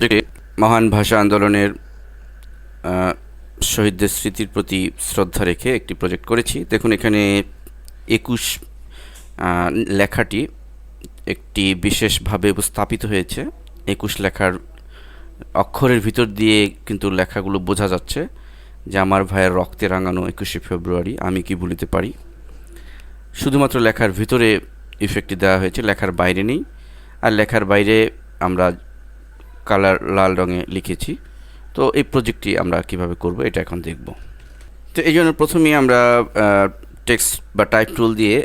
প্রজেক্টে মহান ভাষা আন্দোলনের শহীদদের স্মৃতির প্রতি শ্রদ্ধা রেখে একটি প্রজেক্ট করেছি। দেখুন এখানে ২১ লেখাটি একটি বিশেষভাবে উপস্থাপিত হয়েছে। ২১ লেখার অক্ষরের ভিতর দিয়ে কিন্তু লেখাগুলো বোঝা যাচ্ছে যে আমার ভাইয়ের রক্তে রাঙানো ২১শে ফেব্রুয়ারি আমি কি ভুলিতে পারি। শুধুমাত্র লেখার ভিতরে ইফেক্টটি দেওয়া হয়েছে, লেখার বাইরে নেই। আর লেখার বাইরে আমরা কালার লাল রঙে লিখেছি। তো এই প্রজেক্টটি আমরা কিভাবে করব এটা এখন দেখব। তো এই জন্য প্রথমেই আমরা টেক্সট বা টাইপ টুল দিয়ে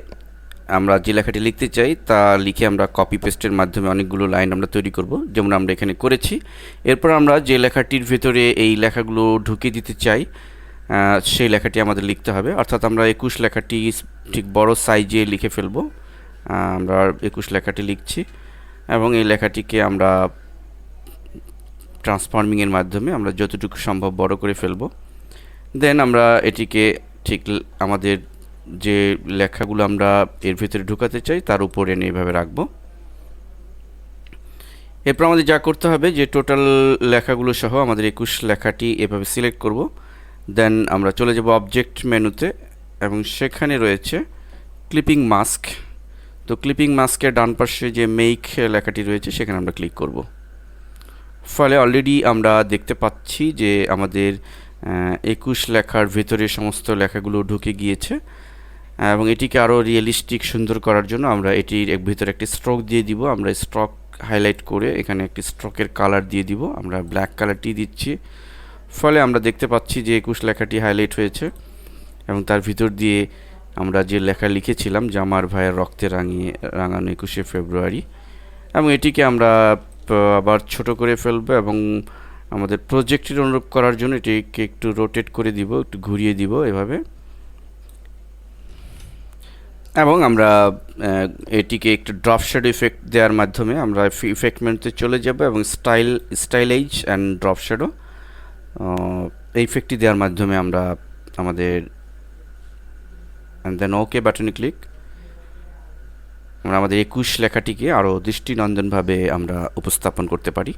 আমরা যে লেখাটি লিখতে চাই তা লিখে আমরা কপি পেস্টের মাধ্যমে অনেকগুলো লাইন আমরা তৈরি করব, যেমন আমরা এখানে করেছি। এরপর আমরা যে লেখাটির ভেতরে এই লেখাগুলো ঢুকিয়ে দিতে চাই সেই লেখাটি আমাদের লিখতে হবে। অর্থাৎ আমরা ২১ লেখাটি ঠিক বড় সাইজে লিখে ফেলব। আমরা ২১ লেখাটি লিখছি এবং এই লেখাটিকে আমরা ট্রান্সফর্মিংয়ের মাধ্যমে আমরা যতটুকু সম্ভব বড় করে ফেলব। দেন আমরা এটিকে ঠিক আমাদের যে লেখাগুলো আমরা এর ভিতরে ঢুকাতে চাই তার উপর এনে এইভাবে রাখবো। এরপর আমাদের যা করতে হবে যে টোটাল লেখাগুলো সহ আমাদের ২১ লেখাটি এভাবে সিলেক্ট করব। দেন আমরা চলে যাব অবজেক্ট মেনুতে এবং সেখানে রয়েছে ক্লিপিং মাস্ক। তো ক্লিপিং মাস্কের ডান পাশে যে মেক লেখাটি রয়েছে সেখানে আমরা ক্লিক করব। ফলে অলরেডি আমরা দেখতে পাচ্ছি যে আমাদের ২১ লেখার ভিতরে সমস্ত লেখাগুলো ঢুকে গিয়েছে এবং এটিকে আরও রিয়েলিস্টিক সুন্দর করার জন্য আমরা এটির ভিতরে একটি স্ট্রোক দিয়ে দিব। আমরা স্ট্রোক হাইলাইট করে এখানে একটি স্ট্রোকের কালার দিয়ে দিব, আমরা ব্ল্যাক কালারটি দিচ্ছি। ফলে আমরা দেখতে পাচ্ছি যে ২১ লেখাটি হাইলাইট হয়েছে এবং তার ভিতর দিয়ে আমরা যে লেখা লিখেছিলাম যে আমার ভাইয়ের রক্তে রাঙানো ২১শে ফেব্রুয়ারি, এবং এটিকে আমরা আবার ছোট করে ফেলবো এবং আমাদের প্রজেক্টের অনুরূপ করার জন্য এটিকে একটু রোটেট করে দিব, একটু ঘুরিয়ে দিব এভাবে। এবং আমরা এটিকে একটু ড্রপ শ্যাডো ইফেক্ট দেওয়ার মাধ্যমে আমরা ইফেক্ট মেনুতে চলে যাব এবং স্টাইলাইজ অ্যান্ড ড্রপ শ্যাডো এই ইফেক্টটি দেওয়ার মাধ্যমে আমরা আমাদের দেন ওকে বাটনে ক্লিক আমরা আমাদের ২১ লেখাটিকে আরও দৃষ্টিনন্দনভাবে আমরা উপস্থাপন করতে পারি।